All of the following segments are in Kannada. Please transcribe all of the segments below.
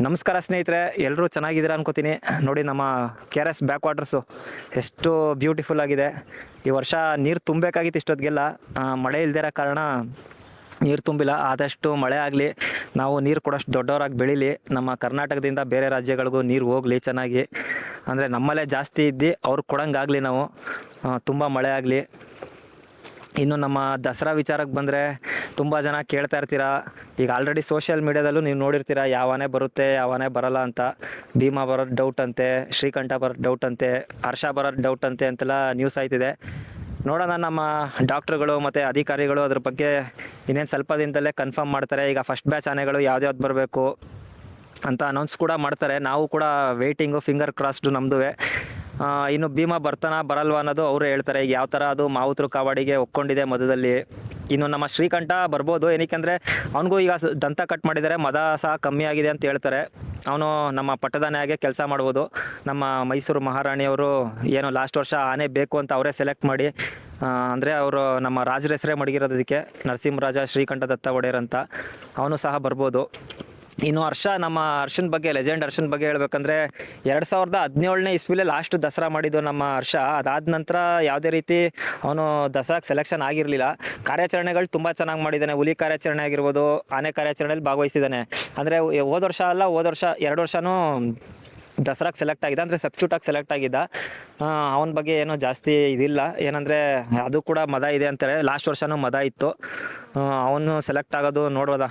ನಮಸ್ಕಾರ ಸ್ನೇಹಿತರೆ, ಎಲ್ಲರೂ ಚೆನ್ನಾಗಿದ್ದೀರಾ ಅನ್ಕೋತೀನಿ. ನೋಡಿ, ನಮ್ಮ ಕೆ ಆರ್ ಎಸ್ ಬ್ಯಾಕ್ ವಾಟರ್ಸು ಎಷ್ಟು ಬ್ಯೂಟಿಫುಲ್ ಆಗಿದೆ. ಈ ವರ್ಷ ನೀರು ತುಂಬಬೇಕಾಗಿತ್ತು ಇಷ್ಟೊತ್ತಿಗೆಲ್ಲ, ಮಳೆ ಇಲ್ದಿರೋ ಕಾರಣ ನೀರು ತುಂಬಿಲ್ಲ. ಆದಷ್ಟು ಮಳೆ ಆಗಲಿ, ನಾವು ನೀರು ಕೊಡೋಷ್ಟು ದೊಡ್ಡವರಾಗಿ ಬೆಳೀಲಿ, ನಮ್ಮ ಕರ್ನಾಟಕದಿಂದ ಬೇರೆ ರಾಜ್ಯಗಳಿಗೂ ನೀರು ಹೋಗಲಿ ಚೆನ್ನಾಗಿ. ಅಂದರೆ ನಮ್ಮಲ್ಲೇ ಜಾಸ್ತಿ ಇದ್ದು ಅವ್ರಿಗೆ ಕೊಡೋಂಗಾಗಲಿ, ನಾವು ತುಂಬ ಮಳೆ ಆಗಲಿ. ಇನ್ನು ನಮ್ಮ ದಸರಾ ವಿಚಾರಕ್ಕೆ ಬಂದರೆ ತುಂಬ ಜನ ಕೇಳ್ತಾ ಇರ್ತೀರಾ. ಈಗ ಆಲ್ರೆಡಿ ಸೋಷಿಯಲ್ ಮೀಡ್ಯಾದಲ್ಲೂ ನೀವು ನೋಡಿರ್ತೀರ, ಯಾವನೇ ಬರುತ್ತೆ ಯಾವನೇ ಬರಲ್ಲ ಅಂತ. ಭೀಮಾ ಬರೋದು ಡೌಟ್ ಅಂತೆ, ಶ್ರೀಕಂಠ ಬರೋದು ಡೌಟ್ ಅಂತೆ, ಹರ್ಷ ಬರೋದು ಡೌಟ್ ಅಂತೆ ಅಂತೆಲ್ಲ ನ್ಯೂಸ್ ಆಯ್ತಿದೆ. ನೋಡೋಣ, ನಮ್ಮ ಡಾಕ್ಟ್ರುಗಳು ಮತ್ತು ಅಧಿಕಾರಿಗಳು ಅದ್ರ ಬಗ್ಗೆ ಇನ್ನೇನು ಸ್ವಲ್ಪ ದಿನದಲ್ಲೇ ಕನ್ಫರ್ಮ್ ಮಾಡ್ತಾರೆ. ಈಗ ಫಸ್ಟ್ ಬ್ಯಾಚ್ ಆನೆಗಳು ಯಾವ್ದ್ಯಾವ್ದು ಬರಬೇಕು ಅಂತ ಅನೌನ್ಸ್ ಕೂಡ ಮಾಡ್ತಾರೆ. ನಾವು ಕೂಡ ವೆಯ್ಟಿಂಗು, ಫಿಂಗರ್ ಕ್ರಾಸ್ಡು ನಮ್ಮದು. ಇನ್ನು ಭೀಮಾ ಬರ್ತಾನ ಬರಲ್ವ ಅನ್ನೋದು ಅವರು ಹೇಳ್ತಾರೆ. ಈಗ ಯಾವ ಥರ ಅದು ಮಾವುತರು ಕಾವಾಡಿಗೆ ಒಪ್ಕೊಂಡಿದೆ ಮದದಲ್ಲಿ. ಇನ್ನು ನಮ್ಮ ಶ್ರೀಕಂಠ ಬರ್ಬೋದು, ಏನಕ್ಕೆಂದರೆ ಅವನಿಗೂ ಈಗ ದಂತ ಕಟ್ ಮಾಡಿದ್ದಾರೆ, ಮದ ಸಹ ಕಮ್ಮಿ ಆಗಿದೆ ಅಂತ ಹೇಳ್ತಾರೆ. ಅವನು ನಮ್ಮ ಪಟ್ಟದಾನೆಯಾಗೆ ಕೆಲಸ ಮಾಡ್ಬೋದು. ನಮ್ಮ ಮೈಸೂರು ಮಹಾರಾಣಿಯವರು ಏನು ಲಾಸ್ಟ್ ವರ್ಷ ಆನೆ ಬೇಕು ಅಂತ ಅವರೇ ಸೆಲೆಕ್ಟ್ ಮಾಡಿ, ಅಂದರೆ ಅವರು ನಮ್ಮ ರಾಜರ ಹೆಸರೇ ಮಡಗಿರೋದಕ್ಕೆ, ನರಸಿಂಹರಾಜ ಶ್ರೀಕಂಠ ದತ್ತ ಒಡೆಯರ್ ಅಂತ. ಅವನು ಸಹ ಬರ್ಬೋದು. ಇನ್ನು ನಮ್ಮ ಹರ್ಷನ ಬಗ್ಗೆ, ಲೆಜೆಂಡ್ ಹರ್ಷನ ಬಗ್ಗೆ ಹೇಳ್ಬೇಕಂದ್ರೆ 2017ನೇ ಇಸ್ವಿಲೇ ಲಾಸ್ಟ್ ದಸರಾ ಮಾಡಿದ್ದು ನಮ್ಮ ಹರ್ಷ. ಅದಾದ ನಂತರ ಯಾವುದೇ ರೀತಿ ಅವನು ದಸರಾಕ್ಕೆ ಸೆಲೆಕ್ಷನ್ ಆಗಿರಲಿಲ್ಲ. ಕಾರ್ಯಾಚರಣೆಗಳು ತುಂಬ ಚೆನ್ನಾಗಿ ಮಾಡಿದ್ದಾನೆ. ಹುಲಿ ಕಾರ್ಯಾಚರಣೆ ಆಗಿರ್ಬೋದು, ಆನೆ ಕಾರ್ಯಾಚರಣೆಯಲ್ಲಿ ಭಾಗವಹಿಸಿದ್ದಾನೆ. ಅಂದರೆ ಹೋದ ವರ್ಷ ಅಲ್ಲ, ಹೋದ ವರ್ಷ 2 ವರ್ಷವೂ ದಸರಾಕ್ಕೆ ಸೆಲೆಕ್ಟ್ ಆಗಿದ್ದ, ಅಂದರೆ ಸಬ್ಸ್ಟಿಟ್ಯೂಟಾಗಿ ಸೆಲೆಕ್ಟ್ ಆಗಿದ್ದ. ಅವನ ಬಗ್ಗೆ ಏನೋ ಜಾಸ್ತಿ ಇದಿಲ್ಲ, ಏನಂದರೆ ಅದು ಕೂಡ ಮದ ಇದೆ ಅಂತಾರೆ. ಲಾಸ್ಟ್ ವರ್ಷವೂ ಮದ ಇತ್ತು. ಅವನು ಸೆಲೆಕ್ಟ್ ಆಗೋದು ನೋಡ್ಬೋದ.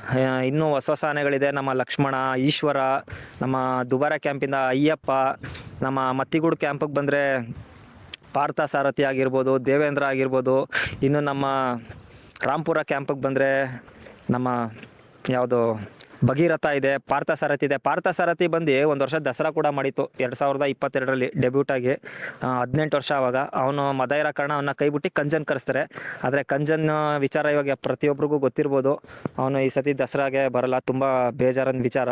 ಇನ್ನೂ ಹೊಸ ಆನೆಗಳಿದೆ, ನಮ್ಮ ಲಕ್ಷ್ಮಣ, ಈಶ್ವರ, ನಮ್ಮ ದುಬಾರ ಕ್ಯಾಂಪಿಂದ ಅಯ್ಯಪ್ಪ, ನಮ್ಮ ಮತ್ತಿಗೂಡು ಕ್ಯಾಂಪಿಗೆ ಬಂದರೆ ಪಾರ್ಥ ಸಾರಥಿ ಆಗಿರ್ಬೋದು, ದೇವೇಂದ್ರ ಆಗಿರ್ಬೋದು. ಇನ್ನು ನಮ್ಮ ರಾಂಪುರ ಕ್ಯಾಂಪಿಗೆ ಬಂದರೆ ನಮ್ಮ ಯಾವುದು ಭಗೀರಥ ಇದೆ, ಪಾರ್ಥ ಸಾರಥಿ ಇದೆ. ಪಾರ್ಥ ಸಾರಥಿ ಬಂದು ಒಂದು ವರ್ಷ ದಸರಾ ಕೂಡ ಮಾಡಿತ್ತು 2022ರಲ್ಲಿ ಡೆಬ್ಯೂಟಾಗಿ. 18 ವರ್ಷ ಆವಾಗ. ಅವನು ಮದ ಇರೋ ಕಾರಣ ಅವನ್ನ ಕೈ ಬಿಟ್ಟು ಕಂಜನ್ ಕರೆಸ್ತಾರೆ. ಆದರೆ ಕಂಜನ್ ವಿಚಾರ ಇವಾಗ ಪ್ರತಿಯೊಬ್ಬರಿಗೂ ಗೊತ್ತಿರ್ಬೋದು. ಅವನು ಈ ಸತಿ ದಸರಾಗೆ ಬರಲ್ಲ, ತುಂಬ ಬೇಜಾರನ ವಿಚಾರ.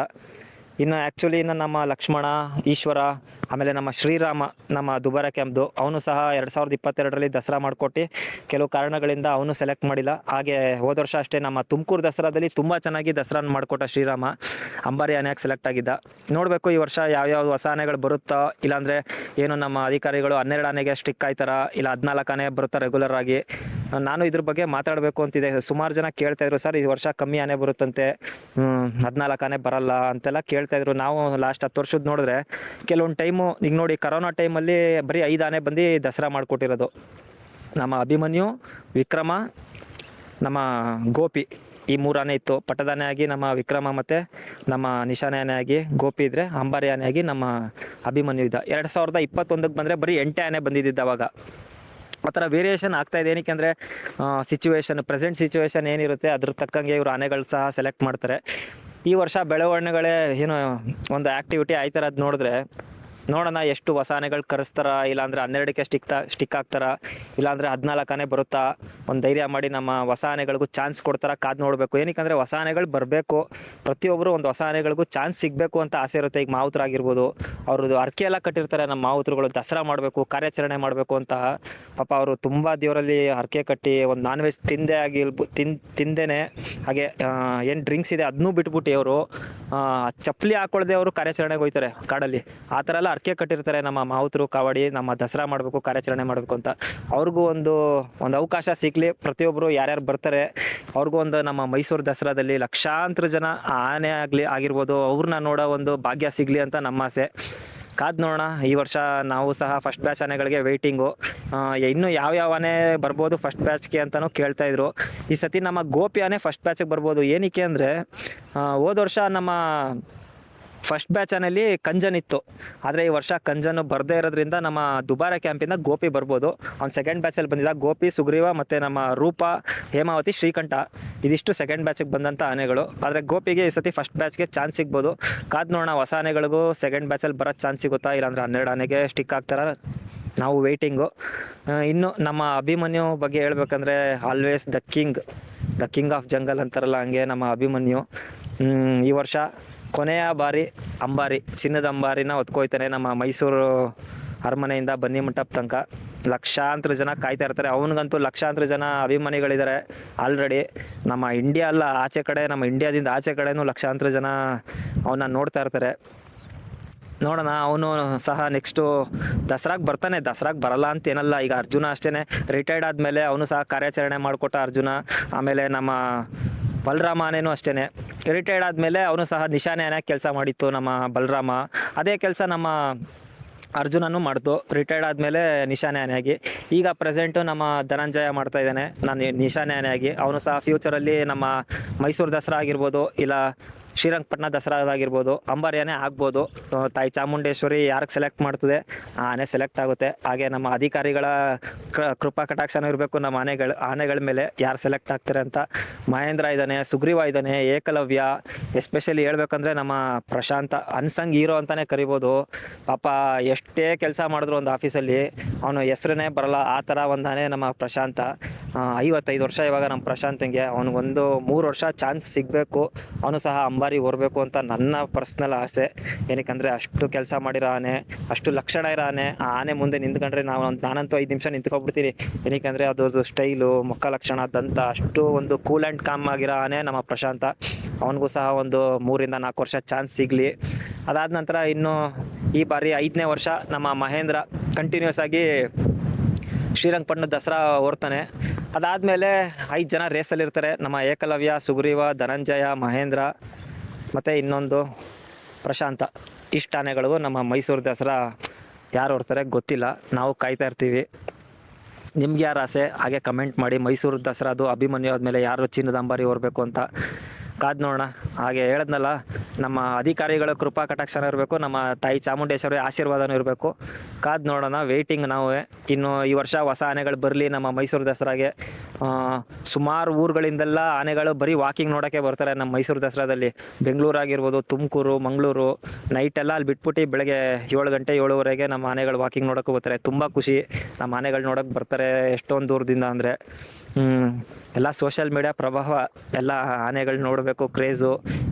ಇನ್ನು ಆ್ಯಕ್ಚುಲಿ ನಮ್ಮ ಲಕ್ಷ್ಮಣ, ಈಶ್ವರ, ಆಮೇಲೆ ನಮ್ಮ ಶ್ರೀರಾಮ, ನಮ್ಮ ದುಬಾರ ಕ್ಯಾಂಪ್ದು, ಅವನು ಸಹ 2022ರಲ್ಲಿ ದಸರಾ ಮಾಡಿಕೊಟ್ಟು ಕೆಲವು ಕಾರಣಗಳಿಂದ ಅವನು ಸೆಲೆಕ್ಟ್ ಮಾಡಿಲ್ಲ. ಹಾಗೆ ಹೋದ ವರ್ಷ ಅಷ್ಟೇ ನಮ್ಮ ತುಮಕೂರು ದಸರಾದಲ್ಲಿ ತುಂಬ ಚೆನ್ನಾಗಿ ದಸರಾನ ಮಾಡಿಕೊಟ್ಟ ಶ್ರೀರಾಮ, ಅಂಬಾರಿ ಆನೆಯಾಗಿ ಸೆಲೆಕ್ಟ್ ಆಗಿದ್ದ. ನೋಡಬೇಕು ಈ ವರ್ಷ ಯಾವ್ಯಾವ ಹೊಸ ಆನೆಗಳು ಬರುತ್ತಾ, ಇಲ್ಲಾಂದರೆ ಏನು ನಮ್ಮ ಅಧಿಕಾರಿಗಳು 12 ಆನೆಗೆ ಸ್ಟಿಕ್ ಆಯ್ತಾರ, ಇಲ್ಲ 14 ಆನೆ ಬರುತ್ತಾ ರೆಗ್ಯುಲರ್ ಆಗಿ. ನಾನು ಇದ್ರ ಬಗ್ಗೆ ಮಾತಾಡಬೇಕು ಅಂತಿದೆ. ಸುಮಾರು ಜನ ಕೇಳ್ತಾಯಿದ್ರು, ಸರ್ ಈ ವರ್ಷ ಕಮ್ಮಿ ಆನೆ ಬರುತ್ತಂತೆ, 14 ಆನೆ ಬರಲ್ಲ ಅಂತೆಲ್ಲ ಕೇಳ್ತಾಯಿದ್ರು. ನಾವು ಲಾಸ್ಟ್ 10 ವರ್ಷದ ನೋಡಿದ್ರೆ ಕೆಲವೊಂದು ಟೈಮು, ಈಗ ನೋಡಿ ಕರೋನಾ ಟೈಮಲ್ಲಿ ಬರೀ 5 ಆನೆ ಬಂದು ದಸರಾ ಮಾಡಿಕೊಟ್ಟಿರೋದು. ನಮ್ಮ ಅಭಿಮನ್ಯು, ವಿಕ್ರಮ, ನಮ್ಮ ಗೋಪಿ, ಈ 3 ಆನೆ ಇತ್ತು. ಪಟ್ಟದಾನೆ ಆಗಿ ನಮ್ಮ ವಿಕ್ರಮ ಮತ್ತು ನಮ್ಮ ನಿಶಾನೆ ಆನೆ ಆಗಿ ಗೋಪಿ ಇದ್ದರೆ, ಅಂಬಾರಿ ಆನೆ ಆಗಿ ನಮ್ಮ ಅಭಿಮನ್ಯು ಇದ್ದ. 2021ಕ್ಕೆ ಬಂದರೆ ಬರೀ 8 ಆನೆ ಬಂದಿದ್ದ ಅವಾಗ. ಆ ಥರ ವೇರಿಯೇಷನ್ ಆಗ್ತಾಯಿದೆ. ಏನಕ್ಕೆ ಅಂದರೆ ಪ್ರೆಸೆಂಟ್ ಸಿಚುವೇಶನ್ ಏನಿರುತ್ತೆ ಅದ್ರ ತಕ್ಕಂಗೆ ಇವರು ಆನೆಗಳು ಸಹ ಸೆಲೆಕ್ಟ್ ಮಾಡ್ತಾರೆ. ಈ ವರ್ಷ ಬೆಳವಣಿಗೆಗಳೇ ಏನು ಒಂದು ಆ್ಯಕ್ಟಿವಿಟಿ ಆಯ್ತಾರದು ನೋಡಿದ್ರೆ, ನೋಡೋಣ ಎಷ್ಟು ಹೊಸ ಆನೆಗಳು ಕರೆಸ್ತಾರ, ಇಲ್ಲಾಂದರೆ 12ಕ್ಕೆ ಸ್ಟಿಕ್ ಆಗ್ತಾರ, ಇಲ್ಲಾಂದರೆ 14 ಆನೆ ಬರುತ್ತಾ, ಒಂದು ಧೈರ್ಯ ಮಾಡಿ ನಮ್ಮ ಹೊಸ ಆನೆಗಳಿಗೂ ಚಾನ್ಸ್ ಕೊಡ್ತಾರ, ಕಾದು ನೋಡಬೇಕು. ಏನಕ್ಕೆ ಹೊಸ ಆನೆಗಳು ಬರಬೇಕು, ಪ್ರತಿಯೊಬ್ಬರು ಒಂದು ಹೊಸ ಆನೆಗಳಿಗೂ ಚಾನ್ಸ್ ಸಿಗಬೇಕು ಅಂತ ಆಸೆ ಇರುತ್ತೆ. ಈಗ ಮಾವುತರಾಗಿರ್ಬೋದು, ಅವ್ರದ್ದು ಅರ್ಕೆ ಎಲ್ಲ ಕಟ್ಟಿರ್ತಾರೆ. ನಮ್ಮ ಮಾವುತರುಗಳು ದಸರಾ ಮಾಡಬೇಕು, ಕಾರ್ಯಾಚರಣೆ ಮಾಡಬೇಕು ಅಂತ. ಪಾಪ ಅವರು ತುಂಬ ದೇವರಲ್ಲಿ ಅರ್ಕೆ ಕಟ್ಟಿ, ಒಂದು ನಾನ್ ವೆಜ್ ತಿಂದೇನೆ, ಹಾಗೆ ಏನು ಡ್ರಿಂಕ್ಸ್ ಇದೆ ಅದನ್ನೂ ಬಿಟ್ಬಿಟ್ಟು ಅವರು ಚಪ್ಪಲಿ ಹಾಕ್ಕೊಳ್ದೆ ಅವರು ಕಾರ್ಯಾಚರಣೆಗೆ ಹೋಗ್ತಾರೆ ಕಾಡಲ್ಲಿ. ಆ ಥರ ಎಲ್ಲ ಅರ್ಕೆ ಕಟ್ಟಿರ್ತಾರೆ ನಮ್ಮ ಮಾವುತರು ಕಾವಾಡಿ, ನಮ್ಮ ದಸರಾ ಮಾಡಬೇಕು, ಕಾರ್ಯಾಚರಣೆ ಮಾಡಬೇಕು ಅಂತ. ಅವ್ರಿಗೂ ಒಂದು ಅವಕಾಶ ಸಿಗಲಿ. ಪ್ರತಿಯೊಬ್ಬರು ಯಾರ್ಯಾರು ಬರ್ತಾರೆ ಅವ್ರಿಗೂ ಒಂದು ನಮ್ಮ ಮೈಸೂರು ದಸರಾದಲ್ಲಿ ಲಕ್ಷಾಂತರ ಜನ ಆನೆ ಆಗಿರ್ಬೋದು, ಅವ್ರನ್ನ ನೋಡೋ ಒಂದು ಭಾಗ್ಯ ಸಿಗಲಿ ಅಂತ ನಮ್ಮ ಆಸೆ. ಕಾದು ನೋಡೋಣ. ಈ ವರ್ಷ ನಾವು ಸಹ ಫಸ್ಟ್ ಬ್ಯಾಚ್ ಆನೆಗಳಿಗೆ ವೆಯ್ಟಿಂಗು. ಇನ್ನೂ ಯಾವ ಆನೆ ಬರ್ಬೋದು ಫಸ್ಟ್ ಬ್ಯಾಚ್ಗೆ ಅಂತಲೂ ಕೇಳ್ತಾಯಿದ್ರು. ಈ ಸತಿ ನಮ್ಮ ಗೋಪಿ ಆನೆ ಫಸ್ಟ್ ಬ್ಯಾಚಿಗೆ ಬರ್ಬೋದು. ಏನಕ್ಕೆ ಅಂದರೆ ಹೋದ ವರ್ಷ ನಮ್ಮ ಫಸ್ಟ್ ಬ್ಯಾಚ್ ಆನೆಯಲ್ಲಿ ಕಂಜನ್ ಇತ್ತು, ಆದರೆ ಈ ವರ್ಷ ಕಂಜನ್ ಬರದೇ ಇರೋದ್ರಿಂದ ನಮ್ಮ ದುಬಾರ ಕ್ಯಾಂಪಿಂದ ಗೋಪಿ ಬರ್ಬೋದು. ಅವ್ನು ಸೆಕೆಂಡ್ ಬ್ಯಾಚಲ್ಲಿ ಬಂದಿದ್ದ. ಗೋಪಿ, ಸುಗ್ರೀವ ಮತ್ತು ನಮ್ಮ ರೂಪ, ಹೇಮಾವತಿ, ಶ್ರೀಕಂಠ, ಇದಿಷ್ಟು ಸೆಕೆಂಡ್ ಬ್ಯಾಚಿಗೆ ಬಂದಂಥ ಆನೆಗಳು. ಆದರೆ ಗೋಪಿಗೆ ಈ ಸತಿ ಫಸ್ಟ್ ಬ್ಯಾಚ್ಗೆ ಚಾನ್ಸ್ ಸಿಗ್ಬೋದು. ಕಾದು ನೋಡೋಣ, ಹೊಸ ಆನೆಗಳಿಗೂ ಸೆಕೆಂಡ್ ಬ್ಯಾಚಲ್ಲಿ ಬರೋದು ಚಾನ್ಸ್ ಸಿಗುತ್ತಾ, ಇಲ್ಲಾಂದರೆ 12 ಆನೆಗೆ ಸ್ಟಿಕ್ ಆಗ್ತಾರ, ನಾವು ವೆಯ್ಟಿಂಗು. ಇನ್ನು ನಮ್ಮ ಅಭಿಮನ್ಯು ಬಗ್ಗೆ ಹೇಳ್ಬೇಕಂದ್ರೆ always the king of jungle ಅಂತಾರಲ್ಲ, ಹಂಗೆ ನಮ್ಮ ಅಭಿಮನ್ಯು ಈ ವರ್ಷ ಕೊನೆಯ ಬಾರಿ ಚಿನ್ನದ ಅಂಬಾರಿನ ಹೊತ್ಕೊಯ್ತಾನೆ ನಮ್ಮ ಮೈಸೂರು ಅರಮನೆಯಿಂದ ಬನ್ನಿ ಮಂಟಪ ತನಕ. ಲಕ್ಷಾಂತರ ಜನ ಕಾಯ್ತಾ ಇರ್ತಾರೆ. ಅವನಿಗಂತೂ ಲಕ್ಷಾಂತರ ಜನ ಅಭಿಮಾನಿಗಳಿದ್ದಾರೆ ಆಲ್ರೆಡಿ. ನಮ್ಮ ಇಂಡಿಯಾ ಅಲ್ಲ, ಆಚೆ ಕಡೆ, ನಮ್ಮ ಇಂಡಿಯಾದಿಂದ ಆಚೆ ಕಡೆನೂ ಲಕ್ಷಾಂತರ ಜನ ಅವನ್ನ ನೋಡ್ತಾ ಇರ್ತಾರೆ. ನೋಡೋಣ, ಅವನು ಸಹ ನೆಕ್ಸ್ಟು ದಸರಾಗೆ ಬರ್ತಾನೆ. ದಸರಾಗೆ ಬರಲ್ಲ ಅಂತ ಏನಲ್ಲ. ಈಗ ಅರ್ಜುನ ಅಷ್ಟೇ ರಿಟೈರ್ಡ್ ಆದಮೇಲೆ ಅವನು ಸಹ ಕಾರ್ಯಾಚರಣೆ ಮಾಡಿಕೊಟ್ಟ ಅರ್ಜುನ. ಆಮೇಲೆ ನಮ್ಮ ಬಲರಾಮ ಆನೆನೂ ಅಷ್ಟೇ ರಿಟೈರ್ಡ್ ಆದಮೇಲೆ ಅವನು ಸಹ ನಿಶಾನೆ ಆನೆಯಾಗಿ ಕೆಲಸ ಮಾಡಿತ್ತು ನಮ್ಮ ಬಲರಾಮ. ಅದೇ ಕೆಲಸ ನಮ್ಮ ಅರ್ಜುನನು ಮಾಡ್ತು ರಿಟೈರ್ಡ್ ಆದಮೇಲೆ ನಿಶಾನೆ ಆನೆಯಾಗಿ. ಈಗ ಪ್ರೆಸೆಂಟು ನಮ್ಮ ಧನಂಜಯ ಮಾಡ್ತಾ ಇದ್ದಾನೆ ನಾನು ನಿಶಾನೆ ಆನೆಯಾಗಿ. ಅವನು ಸಹ ಫ್ಯೂಚರಲ್ಲಿ ನಮ್ಮ ಮೈಸೂರು ದಸರಾ ಆಗಿರ್ಬೋದು, ಇಲ್ಲ ಶ್ರೀರಂಗಪಟ್ಟಣ ದಸರಾದಾಗಿರ್ಬೋದು ಅಂಬಾರಿ ಆನೆ ಆಗ್ಬೋದು. ತಾಯಿ ಚಾಮುಂಡೇಶ್ವರಿ ಯಾರಿಗೆ ಸೆಲೆಕ್ಟ್ ಮಾಡ್ತದೆ ಆ ಆನೆ ಸೆಲೆಕ್ಟ್ ಆಗುತ್ತೆ. ಹಾಗೆ ನಮ್ಮ ಅಧಿಕಾರಿಗಳ ಕೃಪಾ ಕಟಾಕ್ಷನೂ ಇರಬೇಕು ನಮ್ಮ ಆನೆಗಳ ಮೇಲೆ, ಯಾರು ಸೆಲೆಕ್ಟ್ ಆಗ್ತಾರೆ ಅಂತ. ಮಹೇಂದ್ರ ಇದ್ದಾನೆ, ಸುಗ್ರೀವ ಇದ್ದಾನೆ, ಏಕಲವ್ಯ. ಎಸ್ಪೆಷಲಿ ಹೇಳ್ಬೇಕಂದ್ರೆ ನಮ್ಮ ಪ್ರಶಾಂತ ಅನ್ಸಂಗ್ ಹೀರೋ ಅಂತಲೇ ಕರಿಬೋದು. ಪಾಪ ಎಷ್ಟೇ ಕೆಲಸ ಮಾಡಿದ್ರು ಒಂದು ಆಫೀಸಲ್ಲಿ ಅವನು ಹೆಸ್ರನ್ನೇ ಬರಲ್ಲ, ಆ ಥರ ಒಂದು ಆನೆ ನಮ್ಮ ಪ್ರಶಾಂತ. 55 ವರ್ಷ ಇವಾಗ ನಮ್ಮ ಪ್ರಶಾಂತಂಗೆ. ಅವನಿಗೊಂದು 3 ವರ್ಷ ಚಾನ್ಸ್ ಸಿಗಬೇಕು, ಅವನು ಸಹ ಅಂಬಾರಿ ಹೊರಬೇಕು ಅಂತ ನನ್ನ ಪರ್ಸ್ನಲ್ ಆಸೆ. ಏನಕ್ಕಂದರೆ ಅಷ್ಟು ಕೆಲಸ ಮಾಡಿರೋ ಆನೆ, ಅಷ್ಟು ಲಕ್ಷಣ ಇರೋ ಆನೆ. ಆ ಆನೆ ಮುಂದೆ ನಿಂತ್ಕೊಂಡ್ರೆ ನಾನಂತೂ 5 ನಿಮಿಷ ನಿಂತ್ಕೊಬಿಡ್ತೀನಿ. ಏನಕ್ಕಂದರೆ ಅದ್ರದ್ದು ಸ್ಟೈಲು, ಮುಖ ಲಕ್ಷಣ, ದಂತ, ಅಷ್ಟು ಒಂದು ಕೂಲ್ ಆ್ಯಂಡ್ ಕಾಮ್ ಆಗಿರೋ ಆನೆ ನಮ್ಮ ಪ್ರಶಾಂತ. ಅವನಿಗೂ ಸಹ ಒಂದು 3 ರಿಂದ 4 ವರ್ಷ ಚಾನ್ಸ್ ಸಿಗಲಿ. ಅದಾದ ನಂತರ ಇನ್ನು ಈ ಬಾರಿ 5ನೇ ವರ್ಷ ನಮ್ಮ ಮಹೇಂದ್ರ ಕಂಟಿನ್ಯೂಸ್ ಆಗಿ ಶ್ರೀರಂಗಪಟ್ಟಣ ದಸರಾ ಓಡ್ತಾನೆ. ಅದಾದಮೇಲೆ 5 ಜನ ರೇಸಲ್ಲಿರ್ತಾರೆ. ನಮ್ಮ ಏಕಲವ್ಯ, ಸುಗ್ರೀವ, ಧನಂಜಯ, ಮಹೇಂದ್ರ ಮತ್ತು ಇನ್ನೊಂದು ಪ್ರಶಾಂತ. ಇಷ್ಟು ಆನೆಗಳು ನಮ್ಮ ಮೈಸೂರು ದಸರಾ ಯಾರು ಓಡ್ತಾರೆ ಗೊತ್ತಿಲ್ಲ, ನಾವು ಕಾಯ್ತಾ ಇರ್ತೀವಿ. ನಿಮ್ಗೆ ಯಾರು ಆಸೆ ಹಾಗೆ ಕಮೆಂಟ್ ಮಾಡಿ. ಮೈಸೂರು ದಸರಾದು ಅಭಿಮನ್ಯು ಆದಮೇಲೆ ಯಾರು ಚಿನ್ನದ ಅಂಬಾರಿ ಹೊರಬೇಕು ಅಂತ ಕಾದು ನೋಡೋಣ. ಹಾಗೆ ಹೇಳದ್ನಲ್ಲ, ನಮ್ಮ ಅಧಿಕಾರಿಗಳ ಕೃಪಾ ಕಟಾಕ್ಷನ ಇರಬೇಕು, ನಮ್ಮ ತಾಯಿ ಚಾಮುಂಡೇಶ್ವರಿ ಆಶೀರ್ವಾದನೂ ಇರಬೇಕು. ಕಾದು ನೋಡೋಣ, ವೆಯ್ಟಿಂಗ್ ನಾವು. ಇನ್ನು ಈ ವರ್ಷ ಹೊಸ ಆನೆಗಳು ಬರಲಿ ನಮ್ಮ ಮೈಸೂರು ದಸರಾಗೆ. ಸುಮಾರು ಊರುಗಳಿಂದೆಲ್ಲ ಆನೆಗಳು ಬರೀ ವಾಕಿಂಗ್ ನೋಡೋಕ್ಕೆ ಬರ್ತಾರೆ ನಮ್ಮ ಮೈಸೂರು ದಸರಾದಲ್ಲಿ. ಬೆಂಗಳೂರು ಆಗಿರ್ಬೋದು, ತುಮಕೂರು, ಮಂಗಳೂರು, ನೈಟೆಲ್ಲ ಅಲ್ಲಿ ಬಿಟ್ಬಿಟ್ಟು ಬೆಳಗ್ಗೆ 7 ಗಂಟೆ 7:30ಗೆ ನಮ್ಮ ಆನೆಗಳು ವಾಕಿಂಗ್ ನೋಡೋಕ್ಕೆ ಬರ್ತಾರೆ. ತುಂಬ ಖುಷಿ, ನಮ್ಮ ಆನೆಗಳು ನೋಡೋಕ್ಕೆ ಬರ್ತಾರೆ ಎಷ್ಟೊಂದು ದೂರದಿಂದ. ಅಂದರೆ ಎಲ್ಲ ಸೋಷಿಯಲ್ ಮೀಡಿಯಾ ಪ್ರಭಾವ, ಎಲ್ಲ ಆನೆಗಳು ನೋಡಬೇಕು ಕ್ರೇಜು.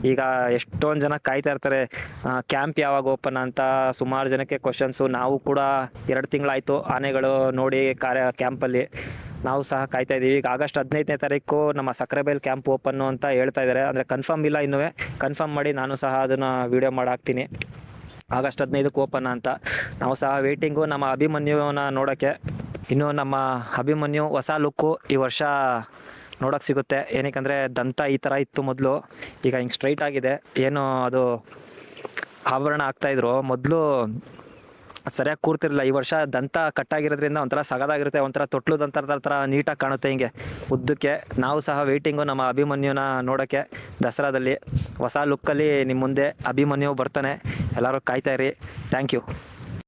ಈಗ ಎಷ್ಟೊಂದು ಜನ ಕಾಯ್ತಾ ಇರ್ತಾರೆ ಕ್ಯಾಂಪ್ ಯಾವಾಗ ಓಪನ್ ಅಂತ. ಸುಮಾರು ಜನಕ್ಕೆ ಕ್ವಶನ್ಸು. ನಾವು ಕೂಡ 2 ತಿಂಗಳಾಯಿತು ಆನೆಗಳು ನೋಡಿ ಕ್ಯಾಂಪಲ್ಲಿ. ನಾವು ಸಹ ಕಾಯ್ತಾ ಇದ್ದೀವಿ. ಈಗ ಆಗಸ್ಟ್ 15ನೇ ತಾರೀಕು ನಮ್ಮ ಸಕ್ರೆಬೈಲ್ ಕ್ಯಾಂಪ್ ಓಪನ್ನು ಅಂತ ಹೇಳ್ತಾ ಇದ್ದಾರೆ. ಅಂದರೆ ಕನ್ಫರ್ಮ್ ಇಲ್ಲ ಇನ್ನೂ. ಕನ್ಫರ್ಮ್ ಮಾಡಿ ನಾನು ಸಹ ಅದನ್ನು ವೀಡಿಯೋ ಮಾಡಾಕ್ತೀನಿ. ಆಗಸ್ಟ್ 15ಕ್ಕೆ ಓಪನ್ ಅಂತ. ನಾವು ಸಹ ವೇಟಿಂಗು ನಮ್ಮ ಅಭಿಮನ್ಯುನ ನೋಡೋಕ್ಕೆ. ಇನ್ನು ನಮ್ಮ ಅಭಿಮನ್ಯು ಹೊಸ ಲುಕ್ಕು ಈ ವರ್ಷ ನೋಡೋಕ್ಕೆ ಸಿಗುತ್ತೆ. ಏನಕ್ಕಂದರೆ ದಂತ ಈ ಥರ ಇತ್ತು ಮೊದಲು, ಈಗ ಹಿಂಗೆ ಸ್ಟ್ರೈಟ್ ಆಗಿದೆ. ಏನು ಅದು ಆಭರಣ ಆಗ್ತಾಯಿದ್ರು ಮೊದಲು ಸರಿಯಾಗಿ ಕೂರ್ತಿರಲಿಲ್ಲ. ಈ ವರ್ಷ ದಂತ ಕಟ್ಟಾಗಿರೋದ್ರಿಂದ ಒಂಥರ ಸಗದಾಗಿರುತ್ತೆ, ಒಂಥರ ತೊಟ್ಲು ದಂತ ಥರ ನೀಟಾಗಿ ಕಾಣುತ್ತೆ ಹಿಂಗೆ ಉದ್ದಕ್ಕೆ. ನಾವು ಸಹ ವೇಟಿಂಗು ನಮ್ಮ ಅಭಿಮನ್ಯುನ ನೋಡೋಕ್ಕೆ. ದಸರಾದಲ್ಲಿ ಹೊಸ ಲುಕ್ಕಲ್ಲಿ ನಿಮ್ಮ ಮುಂದೆ ಅಭಿಮನ್ಯು ಬರ್ತಾನೆ. ಎಲ್ಲರೂ ಕಾಯ್ತಾ ಇರಿ. Thank you.